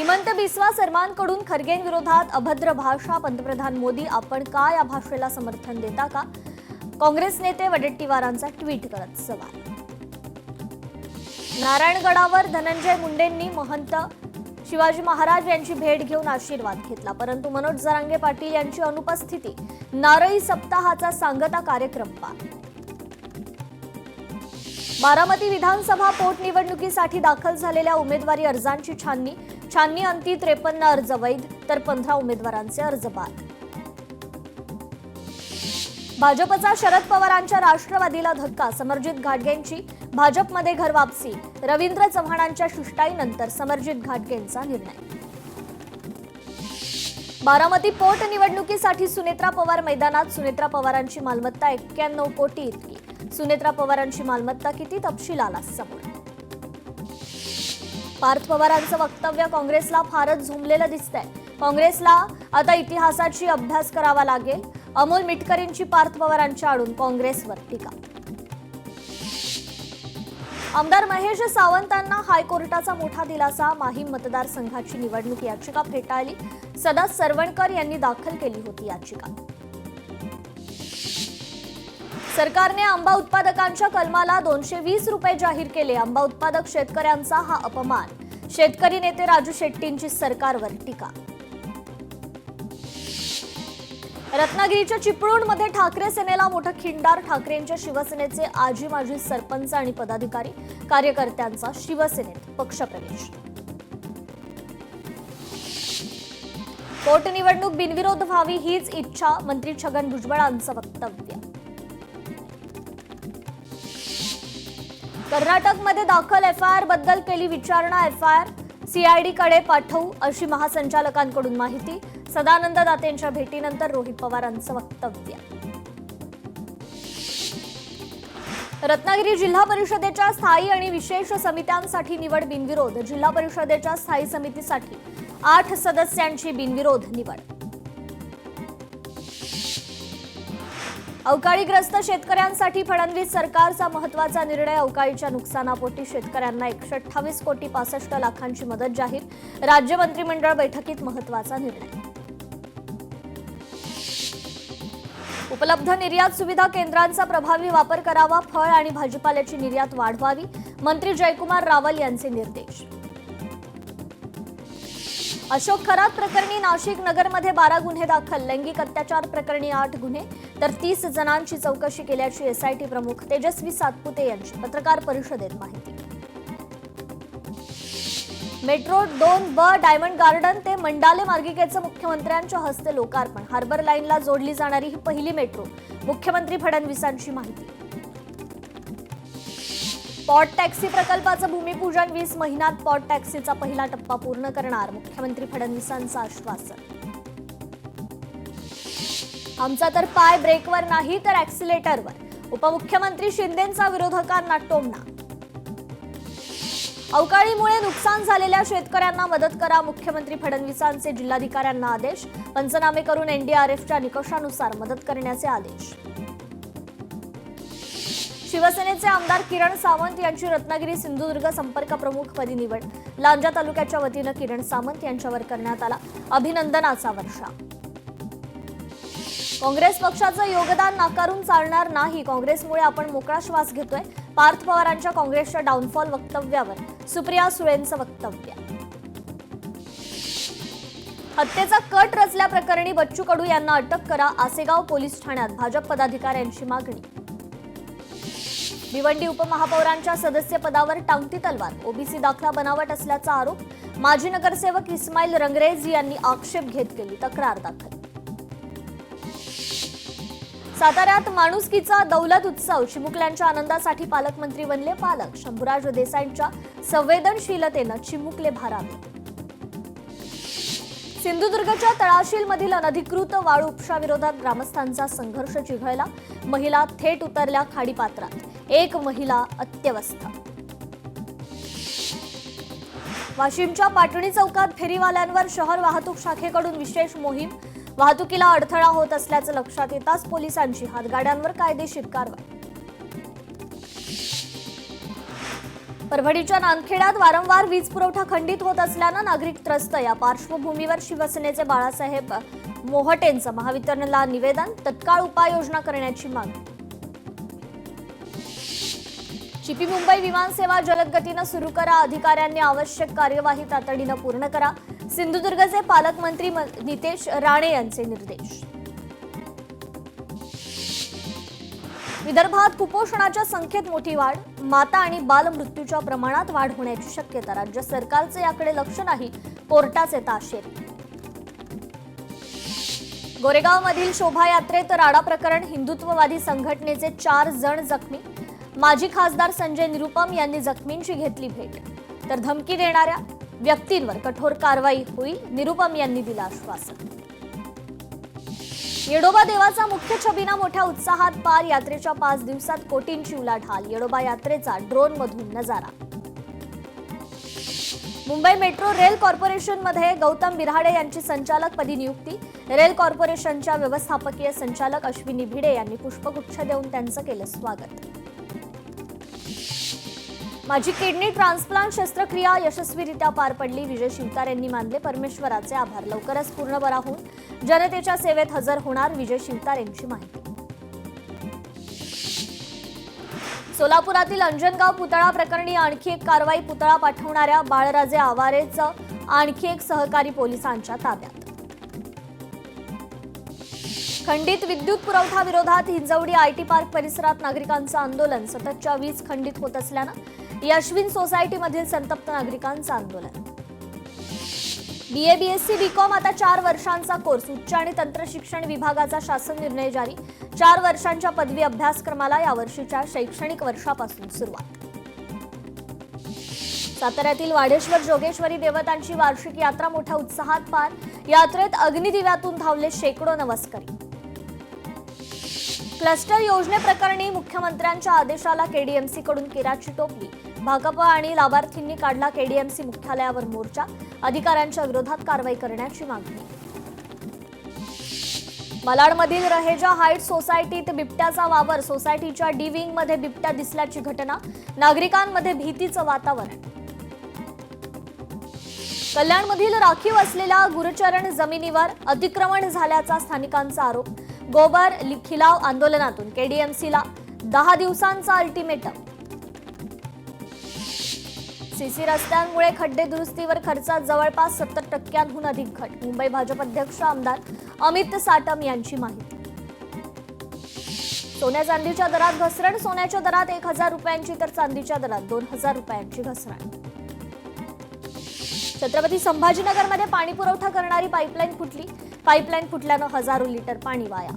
हिमंत बिस्वा सलमानकडून खरगेंविरोधात अभद्र भाषा. पंतप्रधान मोदी आपण का या भाषेला समर्थन देता का? काँग्रेस नेते वडेट्टीवारांचा ट्विट करत सवाल. नारायणगडावर धनंजय मुंडेंनी महंत शिवाजी महाराज यांची भेट घेऊन आशीर्वाद घेतला, परंतु मनोज जरांगे पाटील यांची अनुपस्थिती. नारळी सप्ताहाचा सांगता कार्यक्रम पार. बारामती विधानसभा पोटनिवडणुकीसाठी दाखल झालेल्या उमेदवारी अर्जांची छाननी अंती 53 अर्ज वैध तर 15 उमेदवारांचे अर्ज बाद. भाजपचा शरद पवारांच्या राष्ट्रवादीला धक्का. समरजित घाटगेंची भाजपमध्ये घर वापसी. रवींद्र चव्हाणांच्या शिष्टाईनंतर समरजित घाटगेंचा निर्णय. बारामती पोटनिवडणुकीसाठी सुनेत्रा पवार मैदानात. सुनेत्रा पवारांची मालमत्ता 91 कोटी इतकी. सुनेत्रा पवारांची मालमत्ता किती? तपशील आला समोर. पार्थ पवारांचं वक्तव्य काँग्रेसला फारच झोंबलेलं दिसतंय. काँग्रेसला आता इतिहासाची अभ्यास करावा लागेल. अमोल मिटकरींची पार्थ पवारांच्या आडून काँग्रेसवर टीका. आमदार महेश सावंतांना हायकोर्टाचा मोठा दिलासा. माहीम मतदारसंघाची निवडणूक याचिका फेटाळली. सदा सरवणकर यांनी दाखल केली होती याचिका. सरकारने आंबा उत्पादकांच्या कलमाला 220 रुपये जाहीर केले. आंबा उत्पादक शेतकऱ्यांचा हा अपमान. शेतकरी नेते राजू शेट्टींची सरकारवर टीका. रत्नागिरीच्या चिपळूणमध्ये ठाकरे सेनेला मोठं खिंडार. ठाकरेंच्या शिवसेनेचे आजी माजी सरपंच आणि पदाधिकारी कार्यकर्त्यांचा शिवसेनेत पक्षप्रवेश. पोटनिवडणूक बिनविरोध व्हावी हीच इच्छा. मंत्री छगन भुजबळांचं वक्तव्य. कर्नाटकमध्ये दाखल एफआयआर बद्दल केली विचारणा. एफआयआर सीआयडीकडे पाठवू अशी महासंचालकांकडून माहिती. सदानंद दातेंच्या भेटीनंतर रोहित पवारांचं वक्तव्य. रत्नागिरी जिल्हा परिषदेच्या स्थायी आणि विशेष समित्यांसाठी निवड बिनविरोध. जिल्हा परिषदेच्या स्थायी समितीसाठी 8 सदस्यांची बिनविरोध निवड. अवकाळीग्रस्त शेतकऱ्यांसाठी फडणवीस सरकारचा महत्त्वाचा निर्णय. अवकाळीच्या नुकसानापोटी शेतकऱ्यांना 128 कोटी 65 लाखांची मदत जाहीर. राज्य मंत्रिमंडळ बैठकीत महत्त्वाचा निर्णय. उपलब्ध निर्यात सुविधा केंद्रांचा प्रभावी वापर करावा. फळ आणि भाजीपाल्याची निर्यात वाढवावी. मंत्री जयकुमार रावल यांचे निर्देश. अशोक खरात प्रकरणी नाशिक नगरमध्ये 12 गुन्हे दाखल. लैंगिक अत्याचार प्रकरणी 8 गुन्हे तर 30 जणांची चौकशी केल्याची एसआयटी प्रमुख तेजस्वी सातपुते यांची पत्रकार परिषदेत माहिती. मेट्रो 2B डायमंड गार्डन ते मंडाले मार्गिकेचं मुख्यमंत्र्यांच्या हस्ते लोकार्पण. हार्बर लाईनला जोडली जाणारी ही पहिली मेट्रो. मुख्यमंत्री फडणवीसांची माहिती. पॉट टॅक्सी प्रकल्पाचं भूमिपूजन. 20 महिन्यात पॉट टॅक्सीचा पहिला टप्पा पूर्ण करणार. मुख्यमंत्री फडणवीसांचं आश्वासन. आमचा तर पाय ब्रेकवर नाही तर ऍक्सिलेटरवर. उपमुख्यमंत्री शिंदेंचा विरोधकांना टोमणा. अवकाळीमुळे नुकसान झालेल्या शेतकऱ्यांना मदत करा. मुख्यमंत्री फडणवीसांचे जिल्हाधिकाऱ्यांना आदेश. पंचनामे करून एनडीआरएफच्या निकषानुसार मदत करण्याचे आदेश. शिवसेनेचे आमदार किरण सावंत यांची रत्नागिरी सिंधुदुर्ग संपर्क प्रमुखपदी निवड. लांजा तालुक्याच्या वतीनं किरण सावंत यांच्यावर करण्यात आला अभिनंदनाचा वर्षाव. काँग्रेस पक्षाचं योगदान नाकारून चालणार नाही. काँग्रेसमुळे आपण मोकळा श्वास घेतोय. पार्थ पवारांच्या काँग्रेसच्या डाऊनफॉल वक्तव्यावर सुप्रिया सुळेंचं वक्तव्य. हत्येचा कट रचल्याप्रकरणी बच्चू कडू यांना अटक करा. आसेगाव पोलीस ठाण्यात भाजप पदाधिकाऱ्यांची मागणी. भिवंडी उपमहापौरांच्या सदस्यपदावर टांगती तलवार. ओबीसी दाखला बनावट असल्याचा आरोप. माजी नगरसेवक इस्माईल रंगरेज यांनी आक्षेप घेत केली तक्रार दाखल. साताऱ्यात माणुसकीचा दौलत उत्सव. चिमुकल्यांच्या आनंदासाठी पालकमंत्री बनले पालक. शंभूराज देसाईंच्या संवेदनशीलतेनं चिमुकले भारावले. सिंधुदुर्गच्या तळाशीलमधील अनधिकृत वाळू उपशाविरोधात ग्रामस्थांचा संघर्ष चिघळला. महिला थेट उतरल्या खाडीपात्रात. 1 महिला अत्यवस्थ. वाशिमच्या पाटणी चौकात फेरीवाल्यांवर शहर वाहतूक शाखेकडून विशेष मोहीम. वाहतुकीला अडथळा होत असल्याचं लक्षात येताच पोलिसांची हातगाड्यांवर कायदेशीर कारवाई. परभणीच्या नांदखेड्यात वारंवार वीज पुरवठा खंडित होत असल्यानं नागरिक त्रस्त. या पार्श्वभूमीवर शिवसेनेचे बाळासाहेब मोहटेंचं महावितरणला निवेदन. तत्काळ उपाययोजना करण्याची मागणी. चिपी मुंबई विमानसेवा जलद गतीनं सुरू करा. अधिकाऱ्यांनी आवश्यक कार्यवाही तातडीनं पूर्ण करा. सिंधुदुर्गचे पालकमंत्री नितेश राणे यांचे निर्देश. विदर्भात कुपोषणाच्या संख्येत मोठी वाढ. माता आणि बाल मृत्यूच्या प्रमाणात वाढ होण्याची शक्यता. राज्य सरकारचे याकडे लक्ष नाही, कोर्टाचे ताशेरे. गोरेगावमधील शोभायात्रेत राडा प्रकरण. हिंदुत्ववादी संघटनेचे 4 जण जखमी. माजी खासदार संजय निरुपम यांनी जखमींची घेतली भेट. तर धमकी देणाऱ्या व्यक्तींवर कठोर कारवाई होईल, निरुपम यांनी दिलं आश्वासन. येडोबा देवाचा मुख्य छबिना मोठ्या उत्साहात पार. यात्रेच्या 5 दिवसात कोटींची उलाढाल. येडोबा यात्रेचा ड्रोनमधून नजारा. मुंबई मेट्रो रेल कॉर्पोरेशनमध्ये गौतम बिऱ्हाडे यांची संचालकपदी नियुक्ती. रेल कॉर्पोरेशनच्या व्यवस्थापकीय संचालक अश्विनी भिडे यांनी पुष्पगुच्छ देऊन त्यांचं केलं स्वागत. माझी किडनी ट्रान्सप्लांट शस्त्रक्रिया यशस्वीरित्या पार पडली. विजय शिवतार यांनी मानले परमेश्वराचे आभार. लवकरच पूर्ण बरा होऊन जनतेच्या सेवेत हजर होणार. विजय शिवतार यांची माहिती. सोलापुरातील अंजनगाव पुतळा प्रकरणी आणखी एक कारवाई. पुतळा पाठवणाऱ्या बाळराजे आवारेचं आणखी एक सहकारी पोलिसांच्या ताब्यात. खंडित विद्युत पुरवठा विरोधात हिंजवडी आयटी पार्क परिसरात नागरिकांचं आंदोलन. सततच्या वीज खंडित होत असल्यानं यशविन सोसायटीमधील संतप्त नागरिकांचं आंदोलन. बीए बीएससी बीकॉम आता 4 वर्षांचा कोर्स. उच्च आणि तंत्र शिक्षण विभागाचा शासन निर्णय जारी. 4 वर्षांच्या पदवी अभ्यासक्रमाला यावर्षीच्या शैक्षणिक वर्षापासून सुरुवात. साताऱ्यातील वाडेश्वर जोगेश्वरी देवतांची वार्षिक यात्रा मोठ्या उत्साहात पार. यात्रेत अग्निदिव्यातून धावले शेकडो नवसकरी. क्लस्टर योजनेप्रकरणी मुख्यमंत्र्यांच्या आदेशाला केडीएमसीकडून केराची टोपली. भाकप आणि लाभार्थींनी काढला केडीएमसी मुख्यालयावर मोर्चा. अधिकाऱ्यांच्या विरोधात कारवाई करण्याची मागणी. मालाडमधील रहेजा हाईट्स सोसायटीत बिबट्याचा वावर. सोसायटीच्या डी विंगमध्ये बिबट्या दिसल्याची घटना. नागरिकांमध्ये भीतीचं वातावरण. कल्याणमधील राखीव असलेल्या गुरुचरण जमिनीवर अतिक्रमण झाल्याचा स्थानिकांचा आरोप. गोबर खिलाव आंदोलनातून केडीएमसीला 10 दिवसांचा अल्टिमेटम. सीसी रस्त्यांमुळे खड्डे दुरुस्तीवर खर्चात जवळपास 70% अधिक घट. मुंबई भाजप अध्यक्ष आमदार अमित साटम यांची माहिती. सोन्या चांदीच्या दरात घसरण. सोन्याच्या दरात 1000 रुपयांची तर चांदीच्या दरात 2000 रुपयांची घसरण. छत्रपती संभाजीनगरमध्ये पाणी पुरवठा करणारी पाईपलाईन फुटली. पाईपलाईन फुटल्यानं हजारो लिटर पाणी वाया.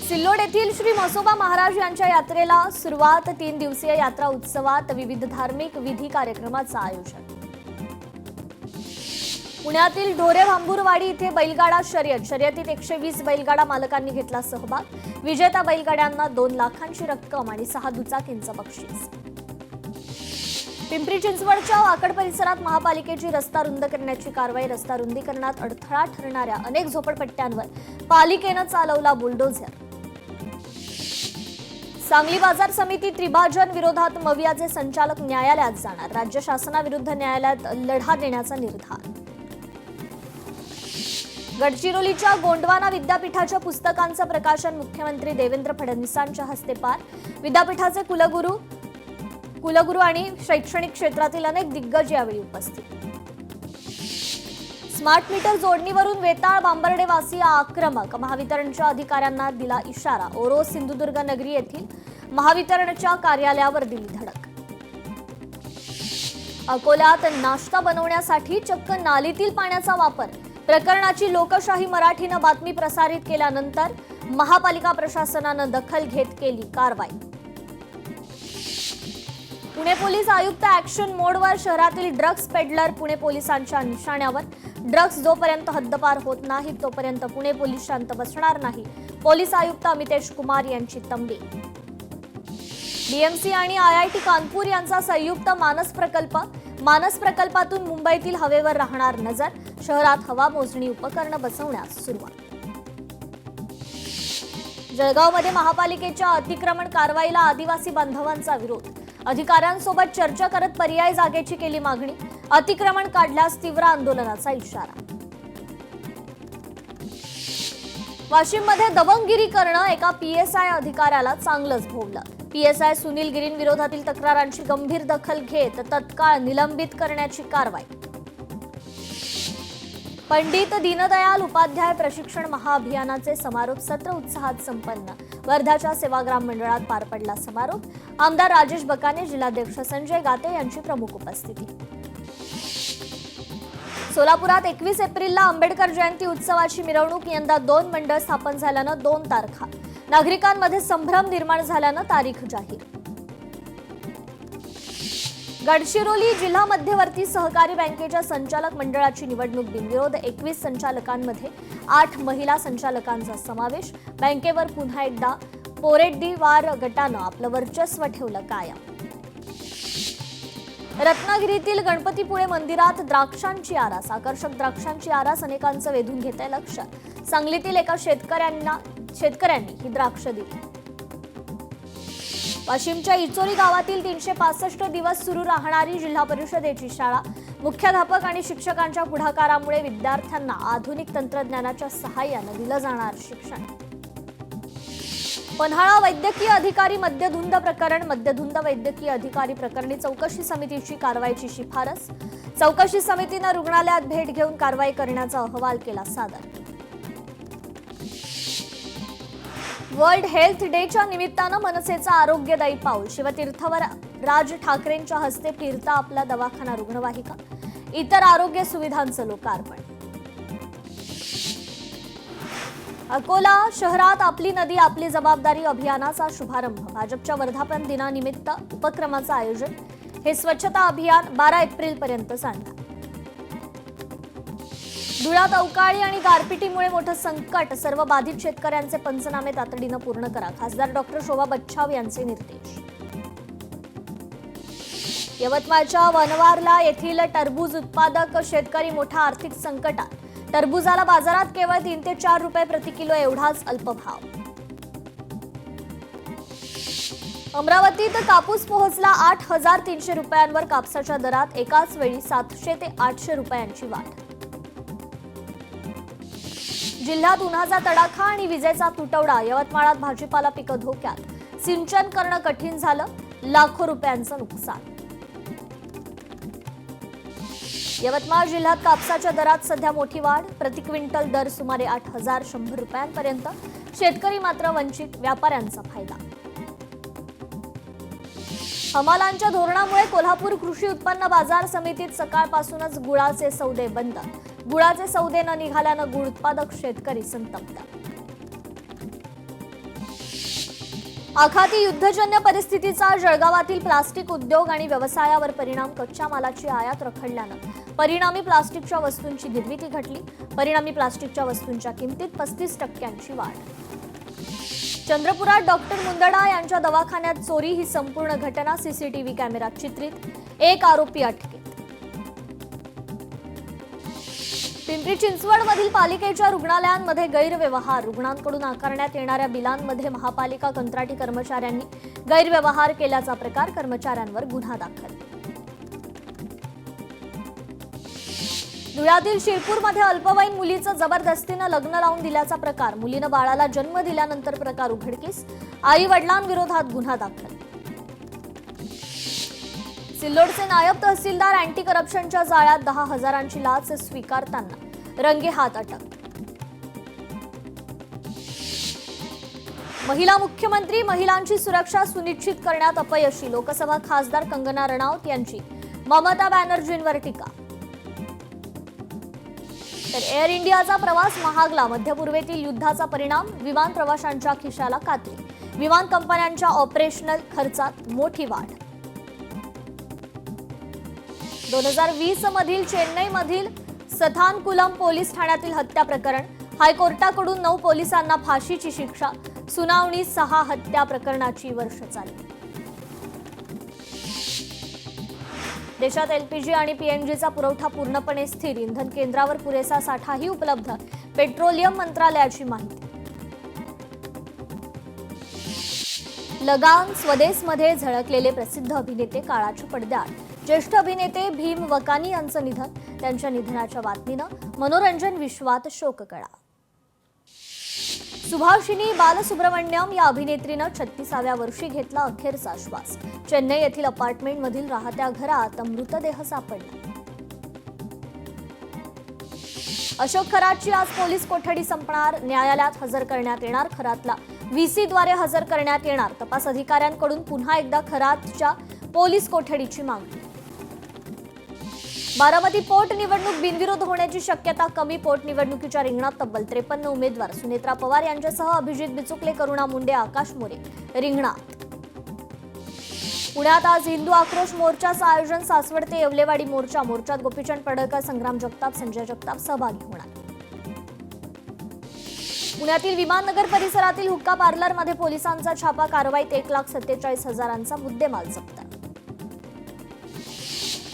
सिल्लोड येथील श्री म्हसोबा महाराज यांच्या यात्रेला सुरुवात. 3 दिवसीय यात्रा उत्सवात विविध धार्मिक विधी कार्यक्रमाचं आयोजन. पुण्यातील ढोरे भांबुरवाडी इथे बैलगाडा शर्यत. शर्यतीत 120 बैलगाडा मालकांनी घेतला सहभाग. विजेता बैलगाड्यांना 2 लाखांची रक्कम आणि 6 दुचाकींचं बक्षीस. पिंपरी चिंचवडच्या वाकड परिसरात महापालिकेची रस्ता रुंद करण्याची कारवाई. रस्ता रुंदीकरणात अडथळा ठरणाऱ्या अनेक झोपडपट्ट्यांवर पालिकेनं चालवला बुलडोझर. सांगली बाजार समिती त्रिभाजन विरोधात मवियाचे संचालक न्यायालयात जाणार. राज्य शासनाविरुद्ध न्यायालयात लढा देण्याचा निर्धार. गडचिरोलीच्या गोंडवाना विद्यापीठाच्या पुस्तकांचं प्रकाशन. मुख्यमंत्री देवेंद्र फडणवीसांच्या हस्ते पार. विद्यापीठाचे कुलगुरू आणि शैक्षणिक क्षेत्रातील अनेक दिग्गज यावेळी उपस्थित. स्मार्ट मीटर जोडणीवरून वेताळ बांबर्डे वासी आक्रमक. महावितरणच्या अधिकाऱ्यांना दिला इशारा. ओरो सिंधुदुर्ग नगरी येथील महावितरणच्या कार्यालयावर दिली धडक. अकोल्यात नाश्ता बनवण्यासाठी चक्क नालीतील पाण्याचा वापर. प्रकरणाची लोकशाही मराठीनं बातमी प्रसारित केल्यानंतर महापालिका प्रशासनानं दखल घेत केली कारवाई. पुणे पोलीस आयुक्त ऍक्शन मोडवर. शहरातील ड्रग्ज पेडलर पुणे पोलिसांच्या निशाण्यावर. ड्रग्ज जोपर्यंत हद्दपार होत नाहीत तोपर्यंत पुणे पोलीस शांत बसणार नाही. पोलीस आयुक्त अमितेश कुमार यांची तंबी. डीएमसी आणि आयआयटी कानपूर यांचा संयुक्त मानस प्रकल्प. मानस प्रकल्पातून मुंबईतील हवेवर राहणार नजर. शहरात हवा मोजणी उपकरणं बसवण्यास सुरुवात. जळगावमध्ये महापालिकेच्या अतिक्रमण कारवाईला आदिवासी बांधवांचा विरोध. अधिकाऱ्यांसोबत चर्चा करत पर्यायी जागेची केली मागणी. अतिक्रमण काढल्यास तीव्र आंदोलनाचा इशारा. वाशिममध्ये दबंगगिरी करणं एका पीएसआय अधिकाऱ्याला चांगलंच भोवलं. पीएसआय सुनील गिरींविरोधातील तक्रारांची गंभीर दखल घेत तत्काळ निलंबित करण्याची कारवाई. पंडित दीनदयाल उपाध्याय प्रशिक्षण महाअभियानाचे समारोप सत्र उत्साहात संपन्न. वर्ध्याच्या सेवाग्राम मंडळात पार पडला समारोप. आमदार राजेश बकाने, जिल्हाध्यक्ष संजय गाते यांची प्रमुख उपस्थिती. सोलापुरात 21 एप्रिलला आंबेडकर जयंती उत्सवाची मिरवणूक. यंदा 2 मंडळ स्थापन झाल्यानं 2 तारखा. नागरिकांमध्ये संभ्रम निर्माण झाल्यानं तारीख जाहीर. गडचिरोली जिल्हा मध्यवर्ती सहकारी बँकेच्या संचालक मंडळाची निवडणूक बिनविरोध. 21 संचालकांमध्ये 8 महिला संचालकांचा समावेश. बँकेवर पुन्हा एकदा पोरेड्डीवार गटानं आपलं वर्चस्व ठेवलं कायम. रत्नागिरीतील गणपतीपुळे मंदिरात द्राक्षांची आरास. आकर्षक द्राक्षांची आरास अनेकांचं वेधून घेतंय लक्ष. सांगलीतील एका शेतकऱ्यांनी ही द्राक्ष दिली. वाशिमच्या इचोरी गावातील 365 दिवस सुरू राहणारी जिल्हा परिषदेची शाळा. मुख्याध्यापक आणि शिक्षकांच्या पुढाकारामुळे विद्यार्थ्यांना आधुनिक तंत्रज्ञानाच्या सहाय्याने दिलं जाणार शिक्षण. पन्हाळा वैद्यकीय अधिकारी मद्यधुंद प्रकरण. मद्यधुंद वैद्यकीय अधिकारी प्रकरणी चौकशी समितीची कारवाईची शिफारस. चौकशी समितीनं रुग्णालयात भेट घेऊन कारवाई करण्याचा अहवाल केला सादर. वर्ल्ड हेल्थ डेच्या निमित्तानं मनसेचा आरोग्यदायी पाऊल. शिवतीर्थवर राज ठाकरेंच्या हस्ते फिरता आपला दवाखाना रुग्णवाहिका. इतर आरोग्य सुविधांचं लोकार्पण. अकोला शहरात आपली नदी आपली जबाबदारी अभियानाचा शुभारंभ. भाजपच्या वर्धापन दिनानिमित्त उपक्रमाचं आयोजन. हे स्वच्छता अभियान 12 एप्रिलपर्यंत चालणार. धुळ्यात अवकाळी आणि गारपिटीमुळे मोठं संकट. सर्व बाधित शेतकऱ्यांचे पंचनामे तातडीनं पूर्ण करा. खासदार डॉक्टर शोभा बच्छाव यांचे निर्देश. यवतमाळच्या वनवारला येथील टरबूज उत्पादक शेतकरी मोठ्या आर्थिक संकटात. टरबुजाला बाजारात केवळ 3 ते 4 रुपये प्रति किलो एवढाच अल्पभाव. अमरावतीत कापूस पोहोचला 8,300 रुपयांवर. कापसाच्या दरात एकाच वेळी 700 ते 800 रुपयांची वाढ. जिल्ह्यात उन्हाचा तडाखा आणि विजेचा तुटवडा. यवतमाळात भाजीपाला पिकं धोक्यात. सिंचन करणं कठीण झालं. लाखो रुपयांचं नुकसान. यवतमाळ जिल्ह्यात कापसाच्या दरात सध्या मोठी वाढ. प्रति क्विंटल दर सुमारे 8,100 रुपयांपर्यंत. शेतकरी मात्र वंचित. व्यापाऱ्यांचा फायदा. हमालांच्या धोरणामुळे कोल्हापूर कृषी उत्पन्न बाजार समितीत सकाळपासूनच गुळाचे सौदे बंद. गुळाचे सौदे न निघाल्यानं गुळ उत्पादक शेतकरी संतप्त. आखाती युद्धजन्य परिस्थितीचा जळगावातील प्लास्टिक उद्योग आणि व्यवसायावर परिणाम. कच्च्या मालाची आयात रखडल्यानं परिणामी प्लास्टिकच्या वस्तूंची निर्मिती घटली. परिणामी प्लास्टिकच्या वस्तूंच्या किमतीत 35% वाढ. चंद्रपुरात डॉक्टर मुंदडा यांच्या दवाखान्यात चोरी. ही संपूर्ण घटना सीसीटीव्ही कॅमेऱ्यात चित्रित. 1 आरोपी अटकेत. पिंपरी चिंचवडमधील पालिकेच्या रुग्णालयांमध्ये गैरव्यवहार. रुग्णांकडून आकारण्यात येणाऱ्या बिलांमध्ये महापालिका कंत्राटी कर्मचाऱ्यांनी गैरव्यवहार केल्याचा प्रकार. कर्मचाऱ्यांवर गुन्हा दाखल. धुळ्यातील शिरपूरमध्ये अल्पवयीन मुलीचं जबरदस्तीनं लग्न लावून दिल्याचा प्रकार. मुलीनं बाळाला जन्म दिल्यानंतर प्रकार उघडकीस. आई वडिलांविरोधात गुन्हा दाखल. सिल्लोडचे नायब तहसीलदार अँटी करप्शनच्या जाळ्यात. 10,000ची लाच स्वीकारताना रंगेहात अटक. महिला मुख्यमंत्री. महिलांची सुरक्षा सुनिश्चित करण्यात अपयशी. लोकसभा खासदार कंगना रनौत यांची ममता बॅनर्जींवर टीका. तर एअर इंडियाचा प्रवास महागला. मध्य पूर्वेतील युद्धाचा परिणाम. विमान प्रवाशांच्या खिशाला कात्री. विमान कंपन्यांच्या ऑपरेशनल खर्चात मोठी वाढ. 2020 मधील चेन्नईमधील सथानकुलम पोलीस ठाण्यातील हत्या प्रकरण. हायकोर्टाकडून 9 पोलिसांना फाशीची शिक्षा. सुनावणी 6 हत्या प्रकरणाची वर्ष चालली. देशात एलपीजी आणि पीएनजीचा पुरवठा पूर्णपणे स्थिर. इंधन केंद्रावर पुरेसा साठाही उपलब्ध. पेट्रोलियम मंत्रालयाची माहिती. लगान, स्वदेसमध्ये झळकलेले प्रसिद्ध अभिनेते काळाच्या पडद्यात ज्येष्ठ अभिनेते भीम वकानी यांचं निधन. त्यांच्या निधनाच्या बातमीनं मनोरंजन विश्वात शोककळा. सुभाषिनी बालसुब्रमण्यम या अभिनेत्रीनं 36व्या वर्षी घेतला अखेरचा श्वास. चेन्नई येथील अपार्टमेंटमधील राहत्या घरात मृतदेह सापडला. अशोक खरातची आज पोलीस कोठडी संपणार. न्यायालयात हजर करण्यात येणार. खरातला व्हीसीद्वारे हजर करण्यात येणार. तपास अधिकाऱ्यांकडून पुन्हा एकदा खरातच्या पोलीस कोठडीची मागणी. बारामती पोटनिवडणूक बिनविरोध होण्याची शक्यता कमी. पोटनिवडणुकीच्या रिंगणात तब्बल 53 उमेदवार. सुनेत्रा पवार यांच्यासह अभिजित बिचुकले, करुणा मुंडे, आकाश मोरे रिंगणात. पुण्यात आज हिंदू आक्रोश मोर्चाचं आयोजन. सासवड ते येवलेवाडी मोर्चात गोपीचंद पडळकर, संग्राम जगताप, संजय जगताप सहभागी होणार. पुण्यातील विमाननगर परिसरातील हुक्का पार्लरमध्ये पोलिसांचा छापा. कारवाईत 1,47,000चा मुद्देमाल जप्त.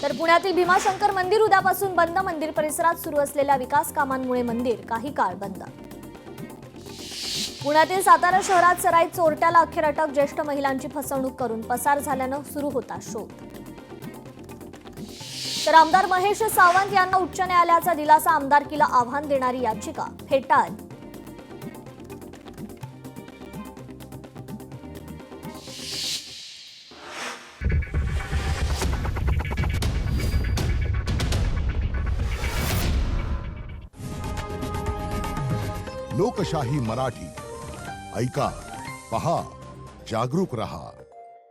तर पुण्यातील भीमाशंकर मंदिर उद्यापासून बंद. मंदिर परिसरात सुरू असलेल्या विकास कामांमुळे मंदिर काही काळ बंद. पुण्यातील सातारा शहरात सराईत चोरट्याला अखेर अटक. ज्येष्ठ महिलांची फसवणूक करून पसार झाल्यानं सुरू होता शोध. तर आमदार महेश सावंत यांना उच्च न्यायालयाचा दिलासा. आमदारकीला आव्हान देणारी याचिका फेटाळली. लोकशाही मराठी ऐका, पहा, जागरूक रहा.